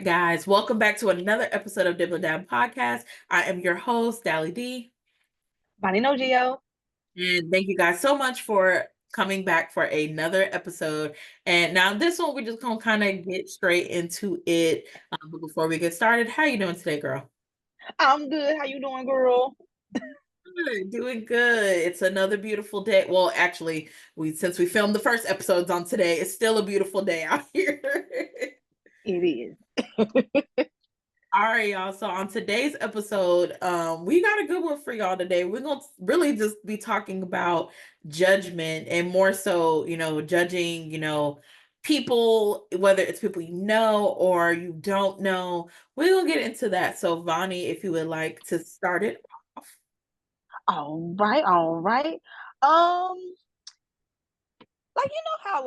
guys, welcome back to another episode of Dibble Dabble Podcast. I am your host, Dall. Voni no Geo. And thank you guys so much for coming back for another episode. And now this one, we're just gonna kind of get straight into it. But before we get started, how you doing today, girl? I'm good. How you doing, girl? Good, doing good. It's another beautiful day. Well, actually, since we filmed the first episodes on today, it's still a beautiful day out here. It is. All right, y'all. So on today's episode, we got a good one for y'all today. We're gonna really just be talking about judgment and more so, judging, people, whether it's people you know or you don't know. We're gonna get into that. So, Voni, if you would like to start it off. All right, all right. Um, how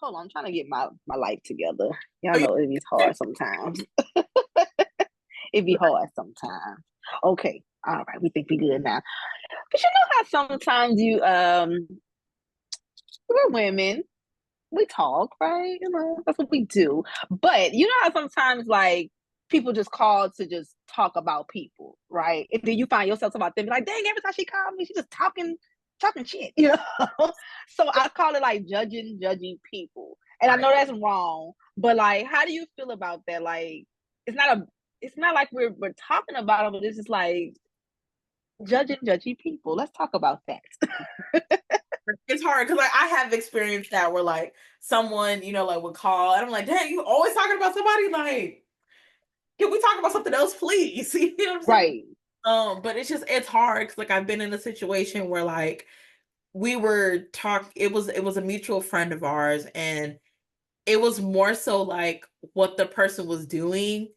hold on, I'm trying to get my life together. Y'all know it is hard sometimes. It be hard sometimes. Okay, all right, we think we good now. But you know how sometimes we're women, we talk, right? You know, that's what we do. But you know how sometimes people just call to just talk about people, right? And then you find yourself talking about them, like, dang, every time she called me, she just talking shit, you know? So I call it like judging people. And I know that's wrong, but like, how do you feel about that? Like, it's not like we're talking about it, but it's just like judging people. Let's talk about that. It's hard because like I have experienced that where like someone, like would call and I'm like, dang, you always talking about somebody, like, can we talk about something else, please? You know what I'm saying? Right. But it's hard because like I've been in a situation where like we were it was a mutual friend of ours, and it was more so like what the person was doing,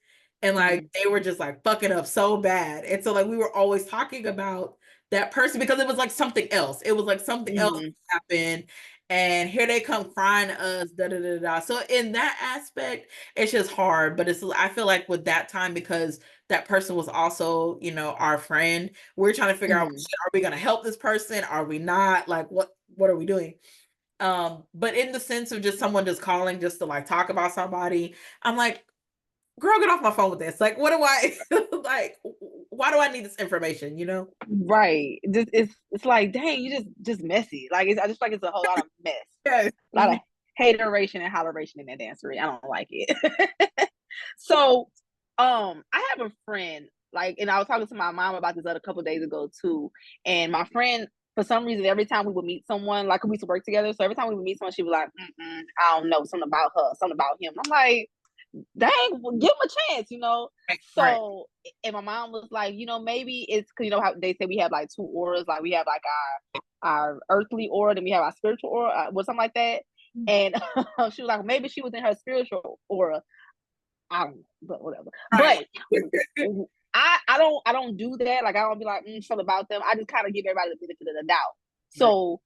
and like they were just like fucking up so bad. And so like we were always talking about that person because it was like something else. It was like something else happened. And here they come crying to us, da da da da. So in that aspect, it's just hard. But I feel like with that time, because that person was also, our friend, we're trying to figure out, are we gonna help this person? Are we not? Like what are we doing? But in the sense of just someone just calling just to like talk about somebody, I'm like, girl, get off my phone with this. Like, what do I like? Why do I need this information? Right. It's like, dang, you just messy. Like I just like it's a whole lot of mess. Yes. A lot of hateration and holleration in that dancery. I don't like it. So I have a friend, like, and I was talking to my mom about this other couple days ago too. And my friend, for some reason, every time we would meet someone, like we used to work together. So every time we would meet someone, she was like, I don't know, something about her, something about him. I'm like, dang, well, give him a chance, you know. Right. So, and my mom was like, maybe it's because you know how they say we have like two auras, like we have like our earthly aura, then we have our spiritual aura, or something like that. And she was like, maybe she was in her spiritual aura. I don't know, but whatever. Right. But I don't do that. Like I don't be like something about them. I just kind of give everybody the benefit of the doubt. So,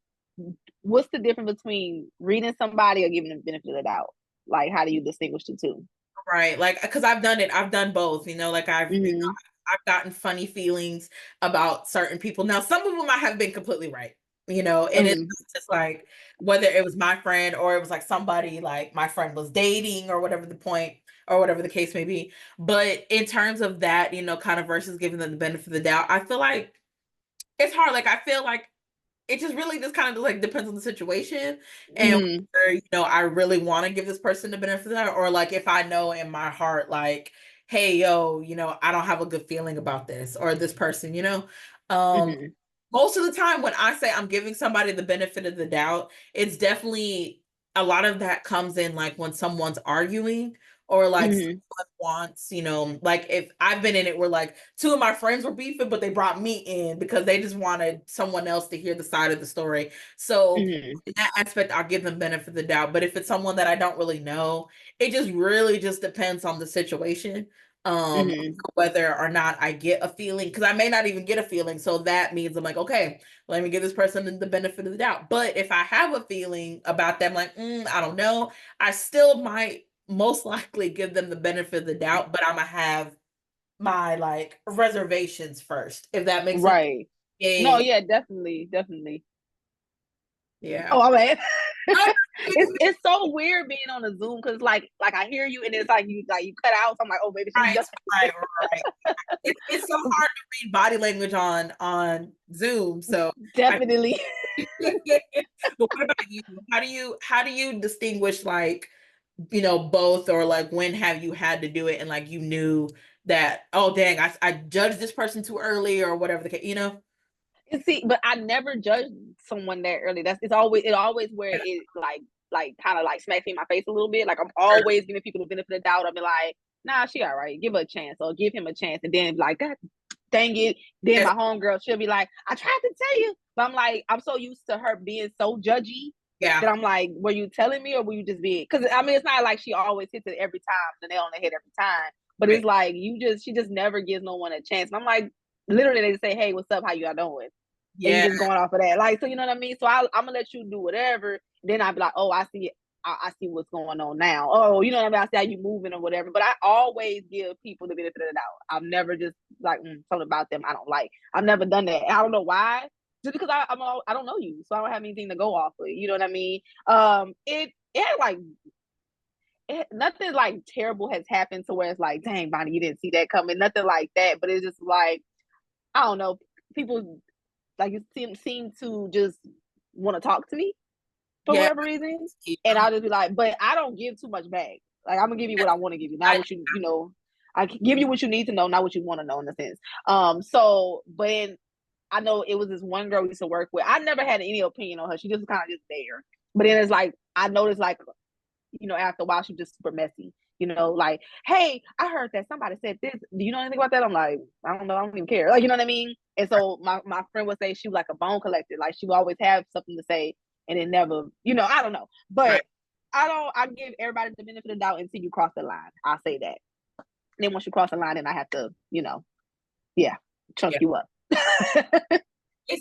what's the difference between reading somebody or giving them the benefit of the doubt? Like, how do you distinguish the two? Right. Like, because I've done it. I've done both. Like I've gotten funny feelings about certain people. Now, some of them I have been completely right. And it's just like whether it was my friend or it was like somebody like my friend was dating or whatever the point or whatever the case may be. But in terms of that, kind of versus giving them the benefit of the doubt, I feel like it's hard. Like I feel like it just really just kind of like depends on the situation and whether, I really want to give this person the benefit of that, or like if I know in my heart, like, hey, yo, I don't have a good feeling about this or this person. Most of the time when I say I'm giving somebody the benefit of the doubt, it's definitely a lot of that comes in like when someone's arguing or like someone wants, like if I've been in it where like two of my friends were beefing, but they brought me in because they just wanted someone else to hear the side of the story. So in that aspect, I'll give them benefit of the doubt. But if it's someone that I don't really know, it just really just depends on the situation. Whether or not I get a feeling, because I may not even get a feeling. So that means I'm like, okay, let me give this person the benefit of the doubt. But if I have a feeling about them, like, I don't know, I still might most likely give them the benefit of the doubt, but I'm gonna have my like reservations first, if that makes sense. Right. No, Yeah. yeah, definitely, definitely. Yeah. Oh, my bad. Oh, It's so weird being on a Zoom because like I hear you and it's like you cut out. So I'm like, oh, maybe she's right, done. right, right. It's so hard to read body language on Zoom. So I Definitely. but what about you? How do you distinguish like, both, or like when have you had to do it and like you knew that, oh dang, I judged this person too early or whatever the case. And see, but I never judge someone that early. It always where Yeah, it like kind of like smacks me in my face a little bit. Like I'm sure. always giving people the benefit of the doubt. I'll be like, nah, she all right. Give her a chance or give him a chance. And then like, God dang it. Then Yes, my homegirl, she'll be like, I tried to tell you. But I'm like, I'm so used to her being so judgy yeah, that I'm like, were you telling me or were you just being? Because I mean, it's not like she always hits it every time, the nail on the head every time. But it's right. like she just never gives no one a chance. And I'm like, literally, they say, hey, what's up? How you all doing? And you Yeah, just going off of that. Like, so you know what I mean? So I'm gonna let you do whatever. Then I'll be like, oh, I see it. I see what's going on now. Oh, you know what I mean? I see how you moving or whatever. But I always give people the benefit of the doubt. I've never just like something about them I don't like. I've never done that. I don't know why. Just because I don't know you, so I don't have anything to go off of. You know what I mean? It like nothing like terrible has happened to where it's like, dang, Bonnie, you didn't see that coming. Nothing like that. But it's just like I don't know. People like you seem to just want to talk to me for yeah. whatever reason, and I'll just be like, but I don't give too much back. Like I'm gonna give you what I want to give you, not I, what you know. I give you what you need to know, not what you want to know in a sense. So but then I know it was this one girl we used to work with. I never had any opinion on her. She just kind of just there. But then it's like I noticed like after a while, she's just super messy. Like, hey, I heard that somebody said this. Do you know anything about that? I'm like, I don't know. I don't even care. Like, you know what I mean? And so my friend would say she was like a bone collector. Like, she would always have something to say and it never, I don't know. right. But I give everybody the benefit of the doubt until you cross the line. I'll say that. And then once you cross the line, then I have to, yeah, chunk Yeah. you up.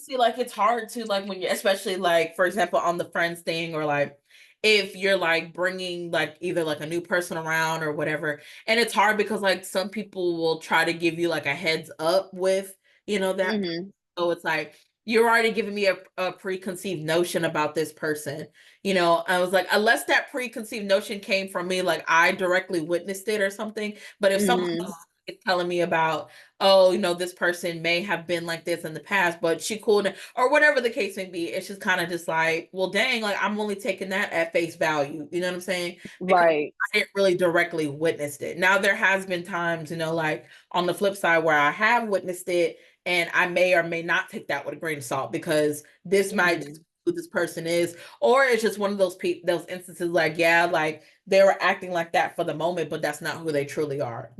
See, like it's hard to like when you, especially like for example on the friends thing, or like if you're like bringing like either like a new person around or whatever, and it's hard because like some people will try to give you like a heads up with that. Hmm. So it's like you're already giving me a preconceived notion about this person. I was like, unless that preconceived notion came from me, like I directly witnessed it or something. But if someone Hmm. else is telling me about, oh, this person may have been like this in the past, but she cool, or whatever the case may be, it's just kind of just like, well, dang, like I'm only taking that at face value. You know what I'm saying? Because Right. I didn't really directly witnessed it. Now there has been times, like on the flip side where I have witnessed it and I may or may not take that with a grain of salt because this might just Hmm. be who this person is, or it's just one of those instances like, yeah, like they were acting like that for the moment, but that's not who they truly are.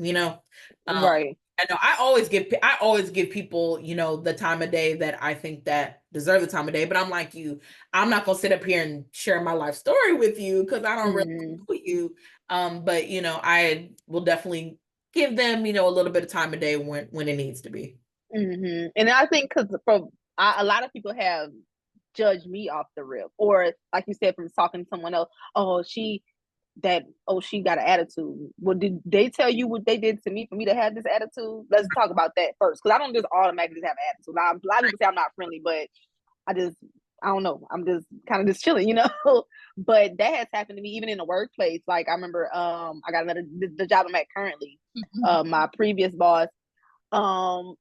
Um, Right. I know I always give people, the time of day that I think that deserve the time of day, but I'm like you, I'm not gonna sit up here and share my life story with you because I don't really Hmm. know you. But I will definitely give them, a little bit of time of day when it needs to be. And I think because a lot of people have judged me off the rip, or like you said, from talking to someone else. Oh, she got an attitude. Well, did they tell you what they did to me for me to have this attitude? Let's talk about that first, because I don't just automatically just have an attitude. Now, a lot of people say I'm not friendly, but I just I don't know. I'm just kind of just chilling. But that has happened to me even in the workplace. Like I remember, I got the job I'm at currently. My previous boss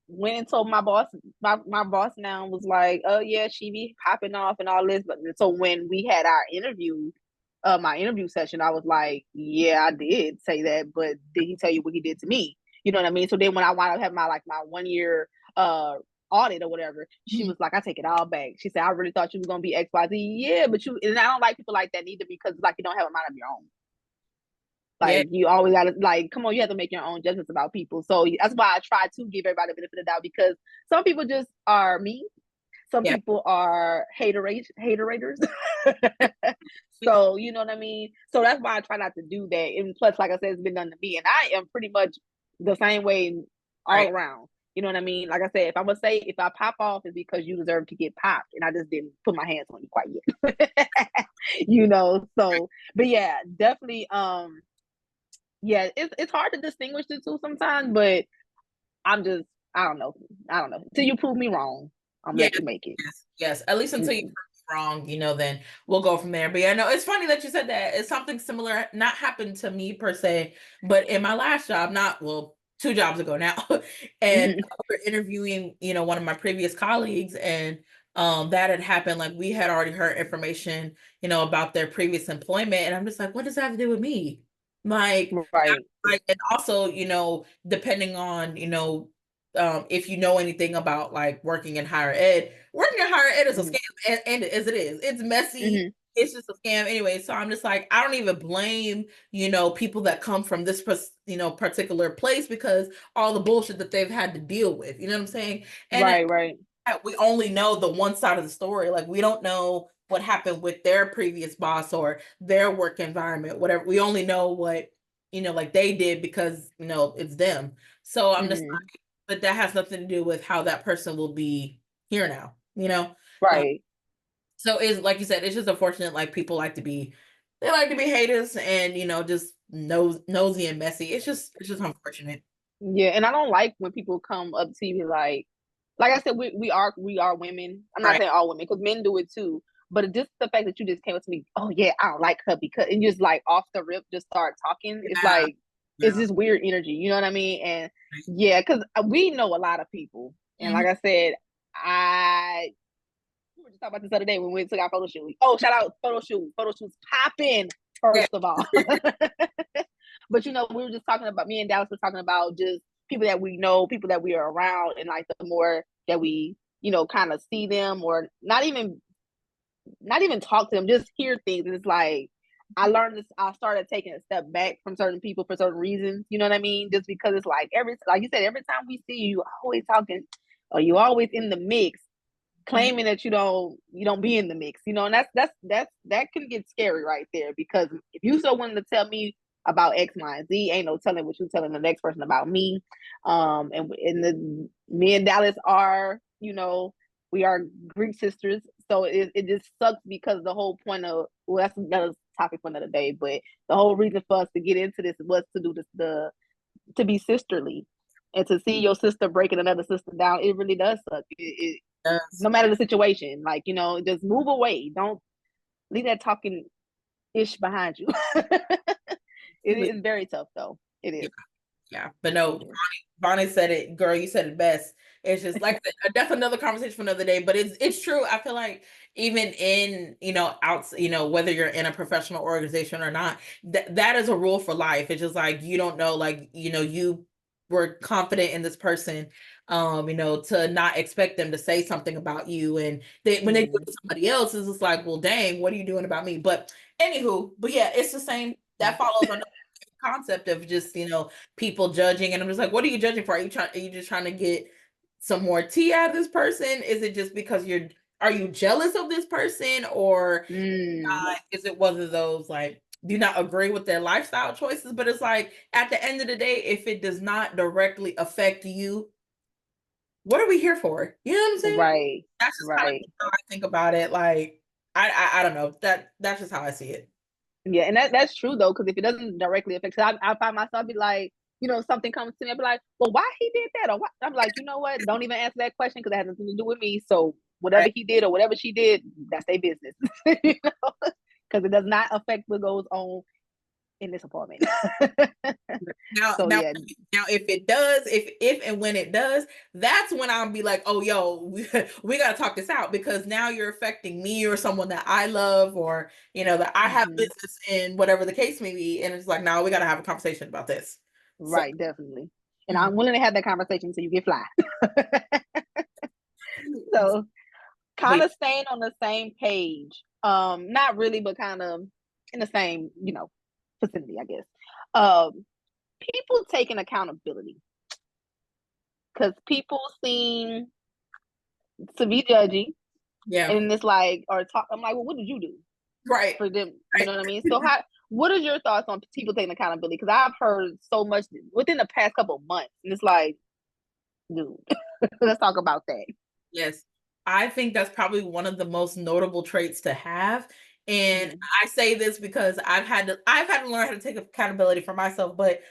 went and told my boss, my boss now was like, oh yeah, she be popping off and all this. But so when we had our interview, my interview session, I was like, yeah, I did say that, but did he tell you what he did to me? You know what I mean? So then when I wound up having my 1 year audit or whatever, she was like, I take it all back. She said, I really thought you was gonna be XYZ. Yeah, but and I don't like people like that either, because like you don't have a mind of your own. Yeah, Like you always gotta like, come on, you have to make your own judgments about people. So that's why I try to give everybody the benefit of the doubt, because some people just are mean. Some yeah. people are haterators. So you know what I mean? So that's why I try not to do that. And plus, like I said, it's been done to me. And I am pretty much the same way all Right. around. You know what I mean? Like I said, if I'm gonna say if I pop off, it's because you deserve to get popped. And I just didn't put my hands on you quite yet. So but yeah, definitely yeah, it's hard to distinguish the two sometimes, but I'm just I don't know. Till you prove me wrong, I'm Yeah. let you make it. Yes. Yes. At least until you Mm-mm. wrong, then we'll go from there. But yeah, no, it's funny that you said that. It's something similar, not happened to me per se, but in my last job, not well, 2 jobs ago now, and Mhm. we're interviewing, one of my previous colleagues, and that had happened. Like we had already heard information, about their previous employment, and I'm just like, what does that have to do with me? Like, Right. like, and also, depending on, if you know anything about like working in higher ed is a Mhm. scam, and as it is, it's messy. Mhm. It's just a scam anyway. So I'm just like, I don't even blame, people that come from this, particular place because all the bullshit that they've had to deal with. You know what I'm saying? And Right, right. we only know the one side of the story. Like we don't know what happened with their previous boss or their work environment, whatever. We only know what, like they did because, it's them. So I'm just Mhm. like, but that has nothing to do with how that person will be here now. Uh, Right. so it's like you said, it's just unfortunate. Like people they like to be haters and, just nosy and messy. It's just unfortunate. Yeah, and I don't like when people come up to you like I said, we are women. I'm not Right. saying all women because men do it too. But just the fact that you just came up to me, oh yeah, I don't like her because and just like off the rip, just start talking. It's Yeah. like it's Yeah. just weird energy. You know what I mean? And yeah, because we know a lot of people, and Mhm. like I said, I we were just talking about this the other day when we took our photo shoot. Oh, shout out photo shoot, photo shoots popping. Yeah. First of all, but we were just talking about me and Dallas were talking about just people that we know, people that we are around, and like the more that we, kind of see them or not even talk to them, just hear things. And it's like I learned this. I started taking a step back from certain people for certain reasons. You know what I mean? Just because it's like like you said, every time we see you, you always talking, or you always in the mix, Mhm. claiming that you don't be in the mix, and that can get scary right there because if you so willing to tell me about X, Y, and Z, ain't no telling what you telling the next person about me. And the me and Dallas are, we are Greek sisters, so it just sucks because the whole point of well, that's another topic for another day, but the whole reason for us to get into this was to do this to be sisterly and to see your sister breaking another sister down. It really does suck. Yes. No matter the situation. Like, just move away. Don't leave that talking ish behind you. It is very tough though. It Yeah. is. Yeah, but no, It is. Bonnie said it, girl. You said it best. It's just like that's another conversation for another day. But it's true. I feel like even in out whether you're in a professional organization or not, that is a rule for life. It's just like you don't know, like you were confident in this person, to not expect them to say something about you, and when they do it Mhm. to somebody else, it's just like, well, dang, what are you doing about me? But anywho, but yeah, it's the same. That follows on concept of just people judging, and I'm just like, what are you judging for? Are you just trying to get some more tea out of this person? Is it just because are you jealous of this person, or Mm, is it one of those like, do not agree with their lifestyle choices? But it's like at the end of the day, if it does not directly affect you, what are we here for? You know what I'm saying? right. That's just kind of Right. how I think about it. Like I don't know, that's just how I see it. Yeah, and that's true though, because if it doesn't directly affect, 'cause I find myself be like, something comes to me, I be like, well, why he did that, or what? I'm like, you know what? Don't even answer that question because it has nothing to do with me. So whatever Right. he did or whatever she did, that's their business, because it does not affect what goes on in this apartment. Now, So now, yeah, now, if it does, if and when it does, that's when I'll be like, oh, yo, we got to talk this out because now you're affecting me or someone that I love, or that I have mhm, business in, whatever the case may be, and it's like, now we got to have a conversation about this. So, right, definitely. And mhm. I'm willing to have that conversation until you get fly. So kind But of staying on the same page. Not really, but kind of in the same, vicinity, I guess. Um, People taking accountability because people seem to be judgy, yeah, and it's like, or talk. I'm like, well, what did you do right, for them? You right. know what I mean? So how? What is your thoughts on people taking accountability? Because I've heard so much within the past couple of months, and it's like, dude, let's talk about that. Yes. I think that's probably one of the most notable traits to have. And Mm-hmm. I say this because I've had to learn how to take accountability for myself, but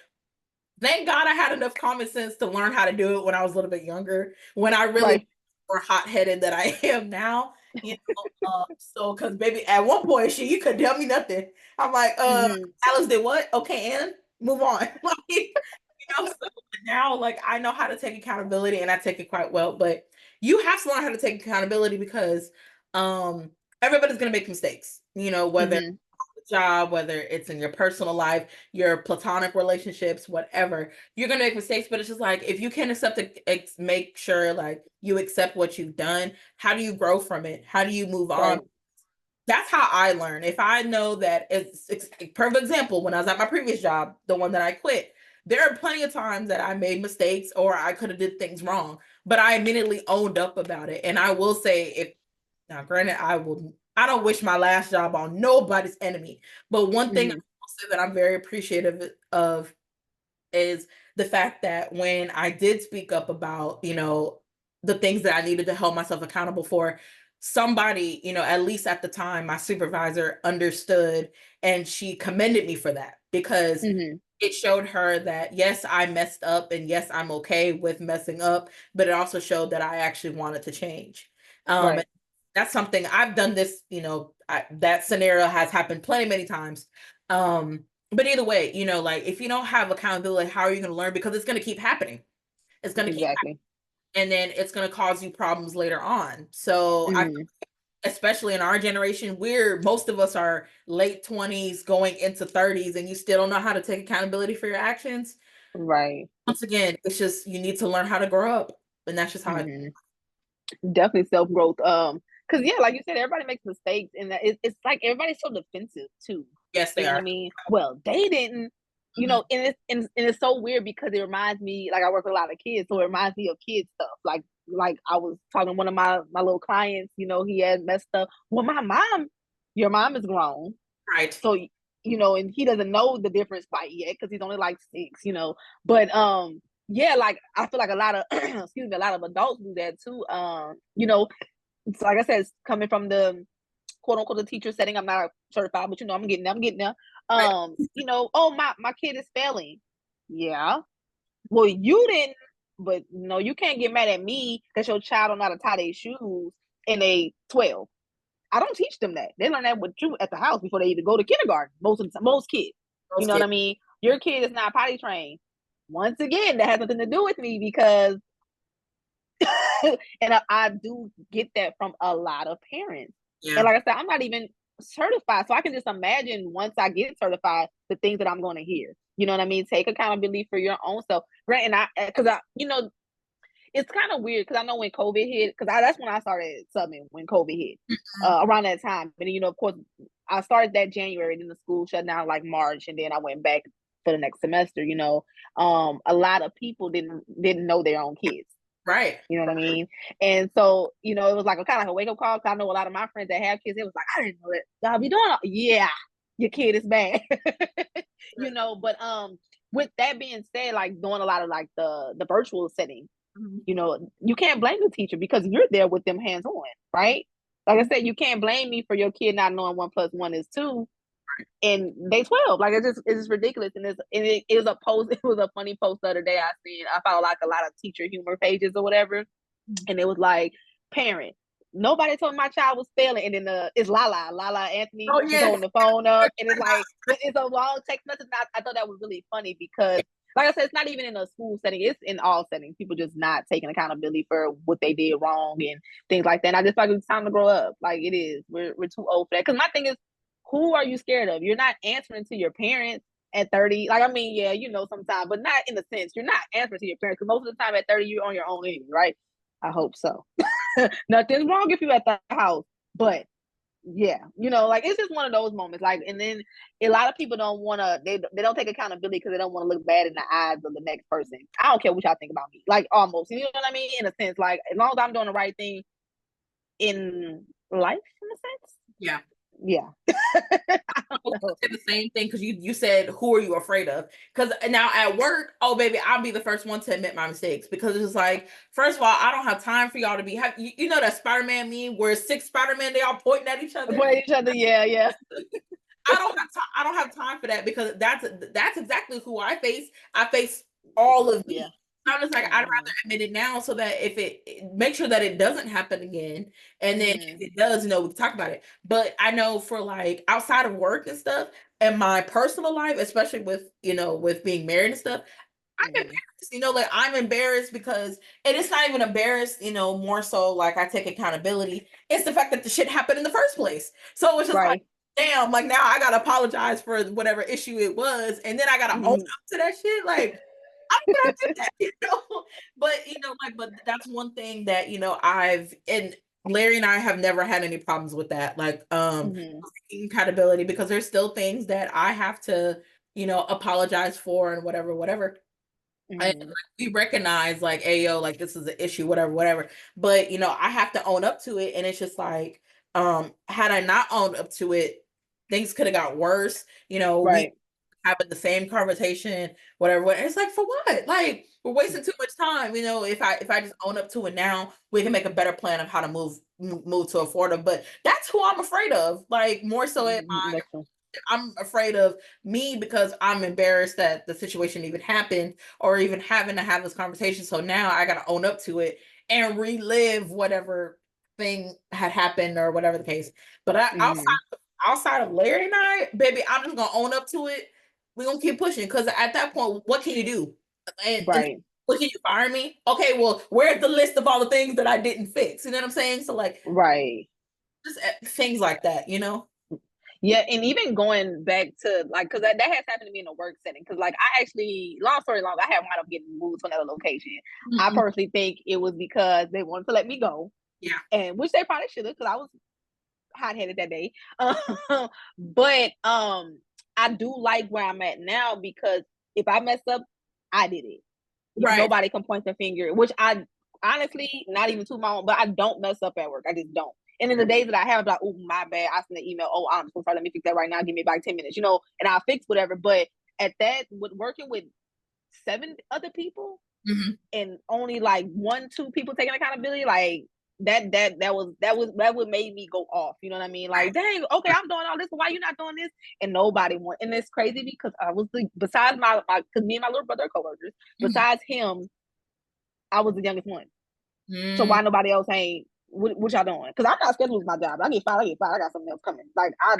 thank God I had enough common sense to learn how to do it when I was a little bit younger, when I really Right. more hot-headed than I am now. you know, so because baby, at one point, you couldn't tell me nothing. I'm like, Mhm. Alice did what? Okay, and move on. Like, so now, like, I know how to take accountability and I take it quite well, but you have to learn how to take accountability because um everybody's gonna make mistakes, whether Mhm. job, whether it's in your personal life, your platonic relationships, whatever, you're gonna make mistakes. But it's just like if you can accept it, make sure like you accept what you've done. How do you grow from it? How do you move on? Right. That's how I learn. If I know that it's perfect example, when I was at my previous job, the one that I quit, there are plenty of times that I made mistakes or I could have did things wrong, but I immediately owned up about it. And I will say, if now granted, I don't wish my last job on nobody's enemy, but one thing I Mhm. will say that I'm very appreciative of is the fact that when I did speak up about, the things that I needed to hold myself accountable for, somebody, at least at the time, my supervisor understood and she commended me for that because Mhm. it showed her that yes, I messed up and yes, I'm okay with messing up, but it also showed that I actually wanted to change. And Right. that's something I've done this, that scenario has happened plenty many times. But either way, like if you don't have accountability, how are you going to learn? Because it's going to keep happening. It's going to keep Exactly. happening, and then it's going to cause you problems later on. So I, Mhm. especially in our generation, most of us are late 20s going into 30s, and you still don't know how to take accountability for your actions. Right. Once again, it's just you need to learn how to grow up, and that's just how I. Mhm. Definitely self growth. Because yeah, like you said, everybody makes mistakes, and it's like everybody's so defensive too. Yes, You they know what I are. mean? Well, they didn't. Mhm. And it's so weird because it reminds me, like I work with a lot of kids, so it reminds me of kid stuff. Like I was talking to one of my little clients. He had messed up. Well, your mom is grown, Right. so and he doesn't know the difference quite yet because he's only like 6. But yeah, like I feel like a lot of excuse me, a lot of adults do that too. It's like I said, it's coming from the quote unquote the teacher setting. I'm not certified, but I'm getting there. Right. Oh my kid is failing. Yeah. Well, you didn't, but no, you can't get mad at me that your child don't know how to tie their shoes and they 12. I don't teach them that. They learn that with you at the house before they even go to kindergarten. Most kids, you Those know what kids. I mean. Your kid is not potty trained. Once again, that has nothing to do with me because, and I do get that from a lot of parents. And Yeah. like I said, I'm not even certified, so I can just imagine once I get certified, the things that I'm going to hear. You know what I mean? Take accountability for your own self, right? And because it's kind of weird because I know when COVID hit, because that's when I started subbing when COVID hit, Mhm. around that time. And then, of course, I started that January, then the school shut down like March, and then I went back for the next semester. A lot of people didn't know their own kids. Right. You know what I mean? And so, it was like a kind of like a wake up call. Cause I know a lot of my friends that have kids. It was like, I didn't know that. Y'all be doing, yeah, your kid is bad. But with that being said, like doing a lot of like the virtual setting, Mhm. you can't blame the teacher because you're there with them hands on, right? Like I said, you can't blame me for your kid not knowing 1 + 1 is 2, and they 12. Like it's just ridiculous. And it is a post. It was a funny post the other day I seen. I found like a lot of teacher humor pages or whatever, Mhm. and it was like, parent, nobody told me my child was failing. And then it's Lala Anthony. Oh She's yeah. holding the phone up, and it's like it's a long text message. And I thought that was really funny because, like I said, it's not even in a school setting; it's in all settings. People just not taking accountability for what they did wrong and things like that. And I just feel like it's time to grow up. Like it is. We're too old for that. Because my thing is, who are you scared of? You're not answering to your parents at 30. Like, I mean, yeah, sometimes, but not in the sense you're not answering to your parents because most of the time at 30, you're on your own anyway, right? I hope so. Nothing's wrong if you're at the house, but yeah, like it's just one of those moments. Like, and then a lot of people don't want to, they don't take accountability because they don't want to look bad in the eyes of the next person. I don't care what y'all think about me, like almost, you know what I mean? In a sense, like as long as I'm doing the right thing in life, in a sense, Yeah. yeah. I I don't know. said the same thing because you said who are you afraid of? Because now at work, oh baby, I'll be the first one to admit my mistakes because it's like, first of all, I don't have time for y'all to be you know that Spider-Man meme where 6 Spider-Man they all pointing at each other. Avoid each other, yeah, yeah. I don't have time for that because that's exactly who I face. I face all of Yeah. me. I'm just like, I'd rather Mhm. admit it now so that if make sure that it doesn't happen again. And then if Mhm. it does, we can talk about it. But I know for like outside of work and stuff and my personal life, especially with, with being married and stuff, I'm Mhm. embarrassed, like I'm embarrassed because, and it's not even embarrassed, more so like I take accountability. It's the fact that the shit happened in the first place. So it's just like, Right. damn, like now I gotta apologize for whatever issue it was, and then I gotta own Mhm. up to that shit. Like, I'm gonna do that, But but that's one thing that I've and Larry and I have never had any problems with that. Like, Mhm. taking accountability because there's still things that I have to, apologize for and whatever, whatever. And like, Mhm. we recognize like, hey yo, like this is an issue, whatever, whatever. But I have to own up to it, and it's just like, had I not owned up to it, things could have got worse. We Right. having the same conversation, whatever. It's like, for what? Like, we're wasting too much time. If I just own up to it now, we can make a better plan of how to move to affordable. But that's who I'm afraid of. Like, more so in Mhm. That's true. I'm afraid of me because I'm embarrassed that the situation even happened or even having to have this conversation. So now I got to own up to it and relive whatever thing had happened or whatever the case. But Mhm. outside of Larry and I, baby, I'm just gonna own up to it. We're gonna keep pushing because at that point, what can you do? And Right. what, can you fire me? Okay, well, where's the list of all the things that I didn't fix? You know what I'm saying? So like, Right. just things like that. Yeah, and even going back to like, because that has happened to me in a work setting. Because like, I actually, long story long, I have wound up getting moved to another location. I Mm-mm. personally think it was because they wanted to let me go, Yeah. and which they probably should have, because I was hot headed that day. But I do like where I'm at now because if I mess up, I did it. Right. Nobody can point the finger, which I honestly not even to my own, but I don't mess up at work. I just don't. And in the days that I have, like, oh my bad, I sent an email. Oh, I'm so sorry. Let me fix that right now. Give me about 10 minutes, and I'll fix whatever. But at that, with working with 7 other people Mhm. and only like 1, 2 people taking accountability, like that would made me go off. You know what I mean? Like, Right. dang, okay, I'm doing all this, why you not doing this? And nobody want. And it's crazy because I was besides my because me and my little brother are coworkers. Mhm. Besides him, I was the youngest one. So Mm. why nobody else ain't what y'all doing? Because I'm not scheduled with my job. I get fired, I get fired. I got something else coming. Like, I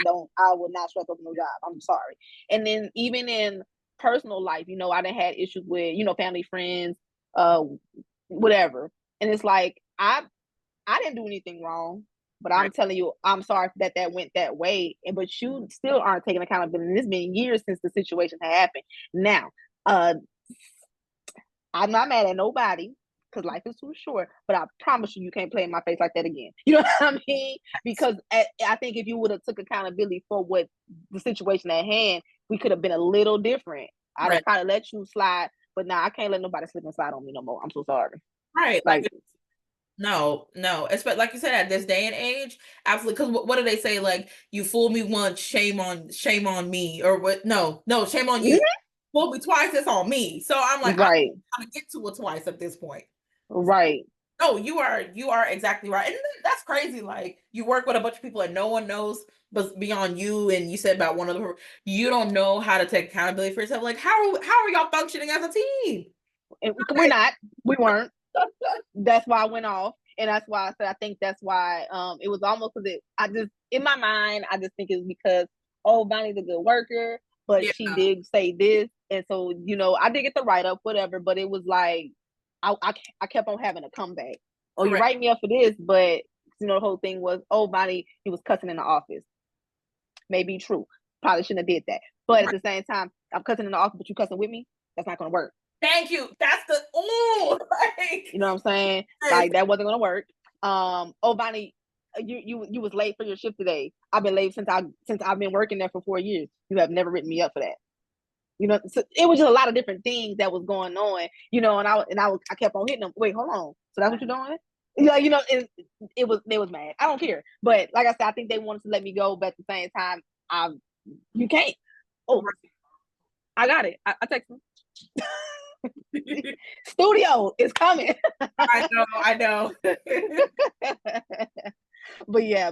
would not stress over no job. I'm sorry. And then even in personal life, I done had issues with, family, friends, uh, whatever. And it's like I didn't do anything wrong, but Right. I'm telling you, I'm sorry that went that way. And but you still aren't taking accountability. And it's been years since the situation had happened. Now, uh, I'm not mad at nobody because life is too short, but I promise you, you can't play in my face like that again. You know what I mean? Because I think if you would have took accountability for what the situation at hand, we could have been a little different. I'd Right. have probably let you slide, but now I can't let nobody slip and slide on me no more. I'm so sorry. Right. Like, Like, no, no. Especially like you said, at this day and age, absolutely. Because what do they say? Like, you fooled me once, shame on me, or what? No, no, shame on you. Fooled me twice, it's on me. So I'm like, I'm right, trying to get to it twice at this point. right. No, you are exactly right, and that's crazy. Like, you work with a bunch of people and no one knows, but beyond you. And you said about one of the, you don't know how to take accountability for yourself. Like, how are y'all functioning as a team? And we're not, we weren't. That's why I went off. And that's why I said I think that's why it was almost as if I just in my mind I just think it's because, oh, Bonnie's a good worker, but Yeah, she did say this, and so I did get the write up, whatever. But it was like I kept on having a comeback. Oh, you correct. write me up for this, but the whole thing was, oh, Bonnie, he was cussing in the office. Maybe true, probably shouldn't have did that, but at Right. the same time, I'm cussing in the office, but you cussing with me. That's not gonna work. Thank you. That's the, oh, You know what I'm saying? yes. Like, that wasn't gonna work. Oh, Bonnie, you was late for your shift today. I've been late since I've been working there for 4 years. You have never written me up for that. So it was just a lot of different things that was going on. I kept on hitting them. Wait, hold on. So that's what you're doing? Yeah, they was mad. I don't care. But like I said, I think they wanted to let me go, but at the same time, I you can't. Oh, I got it. I text them. Studio is coming. I know, I know. But yeah,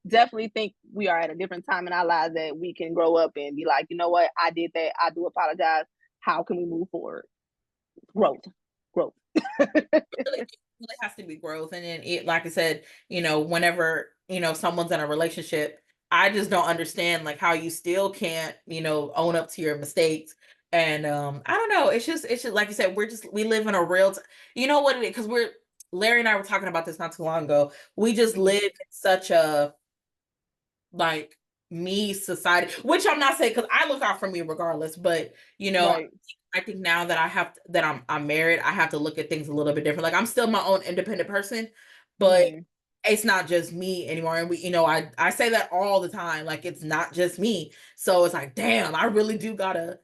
definitely think we are at a different time in our lives that we can grow up and be like, you know what, I did that. I do apologize. How can we move forward? Growth. Growth. It really has to be growth. And then it, like I said, whenever, someone's in a relationship, I just don't understand like how you still can't, own up to your mistakes. And I don't know. It's just like you said, we live in a you know what it is, because we're Larry and I were talking about this not too long ago. We just Mhm. live in such a like me society, which I'm not saying because I look out for me regardless, but Right. I think now that that I'm married, I have to look at things a little bit different. Like I'm still my own independent person, but Mhm. it's not just me anymore. And I say that all the time. Like it's not just me. So it's like, damn, I really do gotta,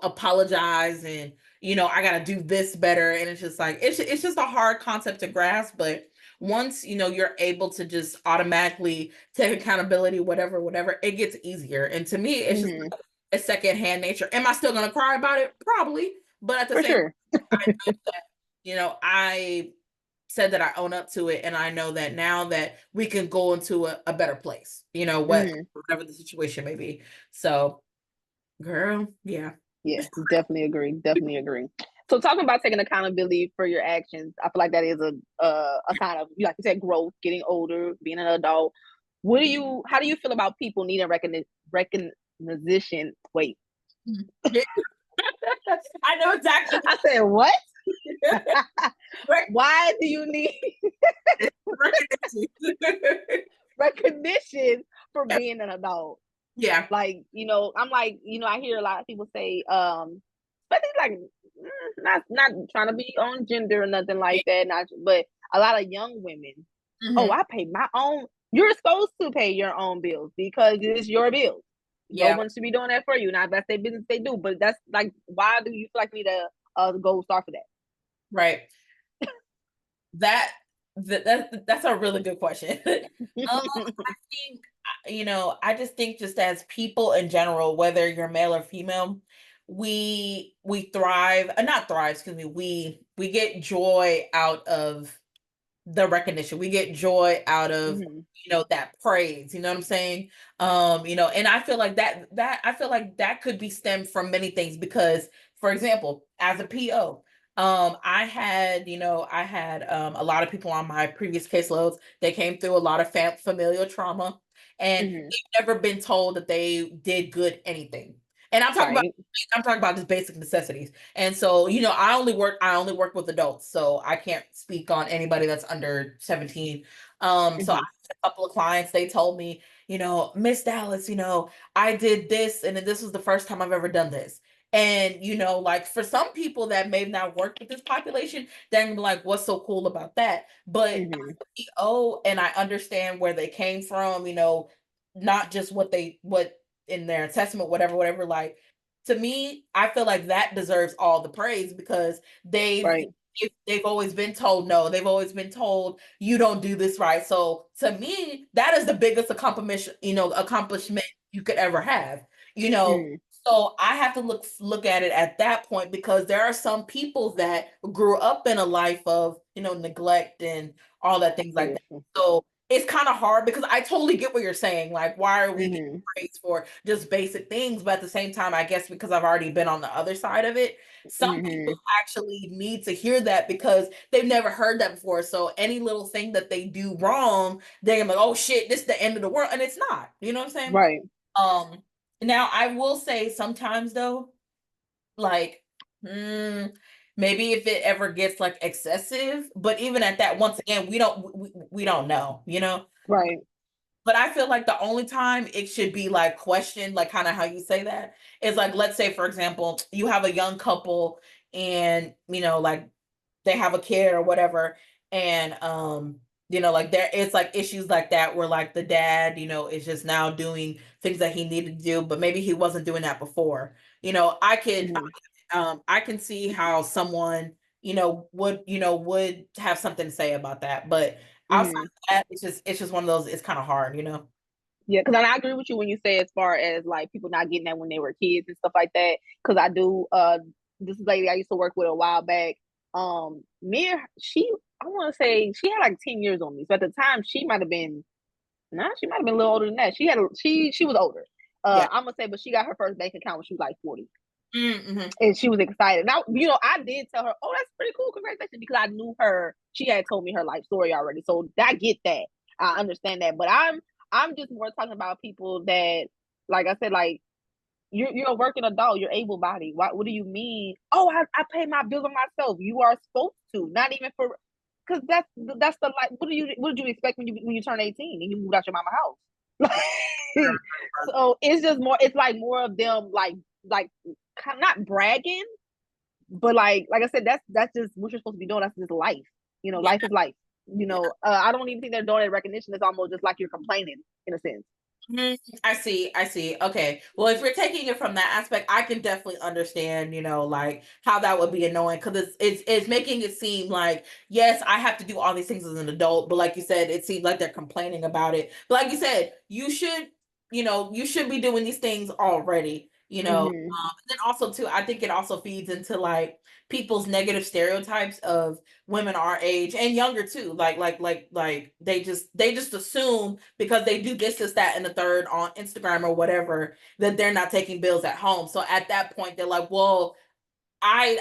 apologize and I gotta do this better. And it's just like it's just a hard concept to grasp, but once you're able to just automatically take accountability, whatever, it gets easier. And to me, it's just Mhm. like a secondhand nature. Am I still gonna cry about it? Probably. But at the For same sure. time, I know that, I said that I own up to it, and I know that now that we can go into a better place, Mhm. whatever the situation may be. So, girl, yeah. Yeah, definitely agree. Definitely agree. So talking about taking accountability for your actions, I feel like that is a sign of, like you said, growth, getting older, being an adult. How do you feel about people needing recognition? Wait, Mhm. Yeah. I know exactly. I said what? Right. Why do you need recognition for being an adult? Yeah. Like, I'm like, I hear a lot of people say, especially like, not trying to be on gender or nothing like that, not, but a lot of young women, oh, Mhm. I pay my own. You're supposed to pay your own bills because it's your bills. No Yeah. one should be doing that for you. Now, if that's their business, they do. But that's like, why do you feel like you need a gold star for that? Right. That that's a really good question. I think I just think just as people in general, whether you're male or female, we thrive, not thrive, excuse me, we get joy out of the recognition. We get joy out of, Hmm. that praise. You know what I'm saying? And I feel like that could be stemmed from many things because, for example, as a PO, I had a lot of people on my previous caseloads. They came through a lot of familial trauma, and Hmm. they've never been told that they did good anything. And Right. I'm talking about just basic necessities. And so, I only work with adults, so I can't speak on anybody that's under 17. So I Hmm. had a couple of clients, they told me, Miss Dallas, I did this, and then this was the first time I've ever done this. And like for some people that may not work with this population, they're gonna be like, what's so cool about that? But Hmm. oh, and I understand where they came from, not just what in their testament, whatever. Like to me, I feel like that deserves all the praise because Right. they've always been told no. They've always been told you don't do this right. So to me, that is the biggest accomplishment you could ever have. You know, Mm. so I have to look at it at that point because there are some people that grew up in a life of, neglect and all that things like that. Yeah. So it's kind of hard because I totally get what you're saying. Like, why are we getting Hmm. praised for just basic things? But at the same time, I guess because I've already been on the other side of it, some people Hmm. actually need to hear that because they've never heard that before. So any little thing that they do wrong, they're gonna be like, oh shit, this is the end of the world. And it's not. You know what I'm saying? Right. Um, Now I will say sometimes though, like, mm, maybe if it ever gets like excessive, but even at that, once again, we don't know, Right. but I feel like the only time it should be like questioned, like kind of how you say that, is like, let's say, for example, you have a young couple and, like they have a kid or whatever. And, like there it's like issues like that where like the dad, is just now doing things that he needed to do, but maybe he wasn't doing that before. Hmm. I can see how someone, would have something to say about that. But outside Hmm. of that, it's just one of those, it's kind of hard, Yeah, because I agree with you when you say as far as like people not getting that when they were kids and stuff like that. Because I do. This lady I used to work with a while back. Me and she, I want to say she had like 10 years on me. So at the time, she might have been. Nah, she might have been a little older than that. She was older. Yeah. I'm gonna say, but she got her first bank account when she was like 40. Mhm. and she was excited. Now, I did tell her, "Oh, that's pretty cool, congratulations," because I knew her. She had told me her life story already, so I get that. I understand that, but I'm just more talking about people that, like I said, like you're a working adult, you're able bodied. What do you mean? Oh, I pay my bills on myself. You are supposed to, not even for, because that's the like. What did you expect when you turn 18 and you moved out your mama house? So it's just more. It's like more of them like not bragging, but like I said, that's just what you're supposed to be doing. That's just life. Yeah, Life is life. yeah. I don't even think they're doing that recognition. It's almost just like you're complaining in a sense. I see. I see. Okay. Well, if you're taking it from that aspect, I can definitely understand, like how that would be annoying because it's making it seem like yes, I have to do all these things as an adult, but like you said, it seems like they're complaining about it. But like you said, you should be doing these things already. Hmm. And then also too, I think it also feeds into like people's negative stereotypes of women our age and younger too. Like they just assume because they do this, that, and the third on Instagram or whatever that they're not taking bills at home. So at that point, they're like, well, I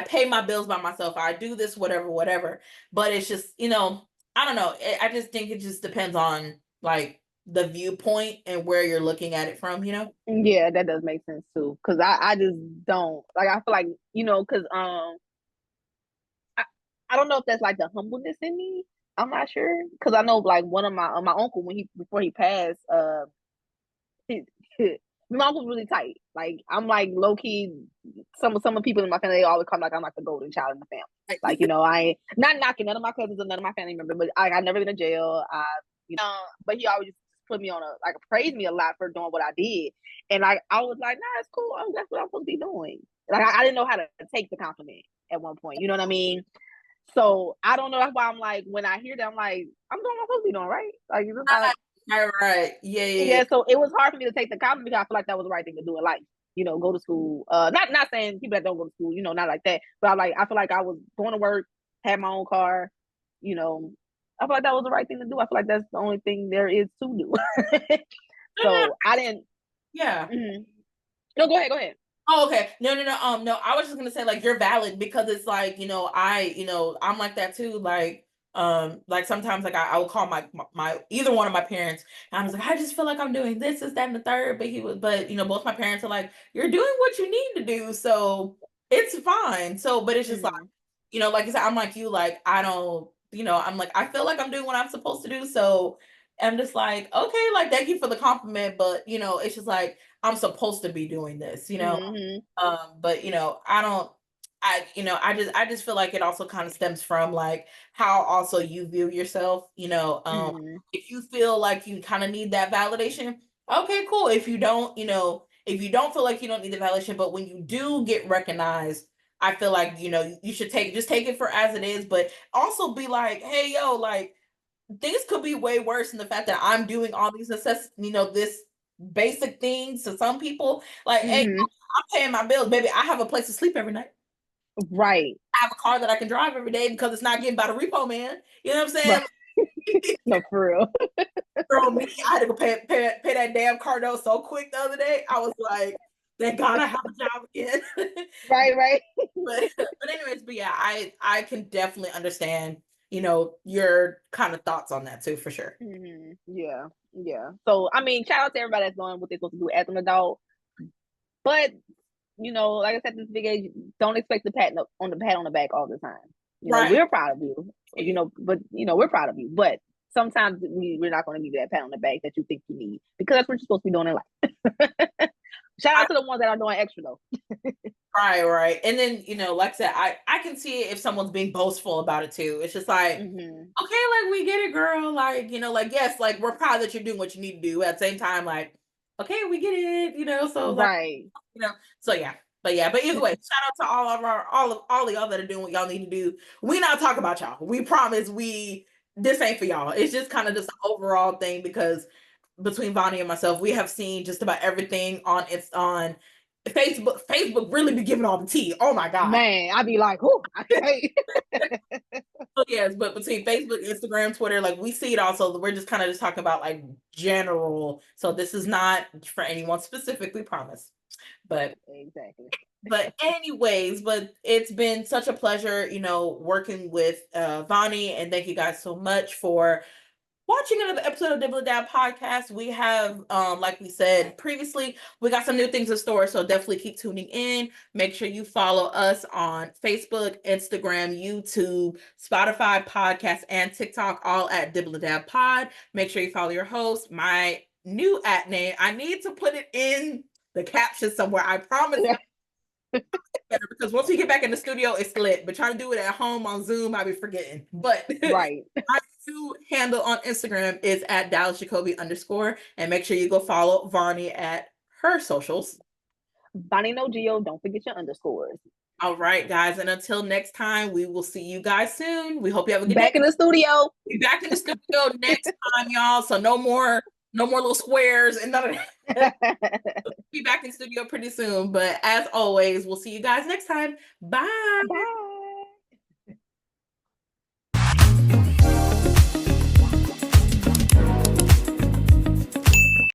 pay my bills by myself. I do this, whatever, whatever. But it's just, I don't know. I just think it just depends on like the viewpoint and where you're looking at it from. Yeah, that does make sense too. Cause I just don't like. I feel like cause I, I don't know if that's like the humbleness in me. I'm not sure. Cause I know like one of my uncle when he before he passed, he, my uncle's really tight. Like I'm like low key. Some of the people in my family they always come like I'm like the golden child in the family. Like I ain't not knocking none of my cousins or none of my family members, but I never been to jail. But he always just put me on praised me a lot for doing what I did, and I was like, nah, it's cool. Oh, that's what I'm supposed to be doing. Like I didn't know how to take the compliment at one point. You know what I mean? So I don't know. That's why I'm like, when I hear that, I'm like, I'm doing what I'm supposed to be doing, right? Like, it's not. All right. Yeah, yeah, Yeah, so it was hard for me to take the compliment because I feel like that was the right thing to do in life. Go to school. Not saying people that don't go to school, not like that. But I feel like I was going to work, had my own car. You know, I feel like that was the right thing to do. I feel like that's the only thing there is to do. yeah. So I didn't. Yeah. Mhm. No, go ahead. Go ahead. Oh, okay. No, no, no. No, I was just gonna say like you're valid because it's like, I'm like that too. Like sometimes like I will call my either one of my parents and I was like, I just feel like I'm doing this, that, and the third. But both my parents are like, you're doing what you need to do, so it's fine. So, but it's just like, Mm-hmm. like I said, I'm like you, like I don't, I'm like, I feel like I'm doing what I'm supposed to do. So I'm just like, okay, like thank you for the compliment, but it's just like I'm supposed to be doing this. Mm-hmm. But I don't I just feel like it also kind of stems from like how also you view yourself. Mm-hmm. If you feel like you kind of need that validation, okay, cool. If you don't feel like you don't need the validation, but when you do get recognized, I feel like you should take it for as it is, but also be like, hey yo, like things could be way worse in the fact that I'm doing all these this basic things to some people. Like, hey, Mm-hmm. I'm paying my bills, baby. I have a place to sleep every night. Right. I have a car that I can drive every day because it's not getting by the repo man. You know what I'm Right. saying? No, for real. Girl, me, I had to go pay that damn car note so quick the other day. I was like, thank God I have a job again. Right. Right. but yeah, I can definitely understand, your kind of thoughts on that too, for sure. Yeah, yeah. So I mean, shout out to everybody that's doing what they're supposed to do as an adult. But like I said, this big age, don't expect the pat on the back all the time. Right. We're proud of you. But we're proud of you. But sometimes we're not going to give you that pat on the back that you think you need because that's what you're supposed to be doing in life. Shout out to the ones that are doing extra though. Right, right. And then, like I said, I can see it if someone's being boastful about it too. It's just like, Hmm. okay, like we get it, girl. Like, like yes, like we're proud that you're doing what you need to do. At the same time, like, okay, we get it. So like, Right. you know, so yeah. But either way, shout out to all of y'all that are doing what y'all need to do. We not talk about y'all. We promise this ain't for y'all. It's just kind of just an overall thing because between Voni and myself, we have seen just about everything on Facebook. Facebook really be giving all the tea. Oh my God. Man, I'd be like, whoo, I can't. So yes, but between Facebook, Instagram, Twitter, like we see it also. We're just kind of just talking about like general. So this is not for anyone specifically, promise. But Exactly. but it's been such a pleasure, working with Voni, and thank you guys so much for watching another episode of Dibble Dab Podcast. We have, like we said previously, we got some new things in store, so definitely keep tuning in. Make sure you follow us on Facebook, Instagram, YouTube, Spotify, podcast, and TikTok, all at Dibble Dab Pod. Make sure you follow your host. My new at name, I need to put it in the caption somewhere. I promise. Better, because once we get back in the studio, it's lit. But trying to do it at home on Zoom, I'll be forgetting. But Right. my new handle on Instagram is at @DallasJacoby_. And make sure you go follow Voni at her socials. Bonnie No Geo, don't forget your underscores. All right, guys. And until next time, we will see you guys soon. We hope you have a good day. Back in the studio. Be back in the studio next time, y'all. So no more little squares and none of that. Be back in the studio pretty soon. But as always, we'll see you guys next time. Bye. Bye.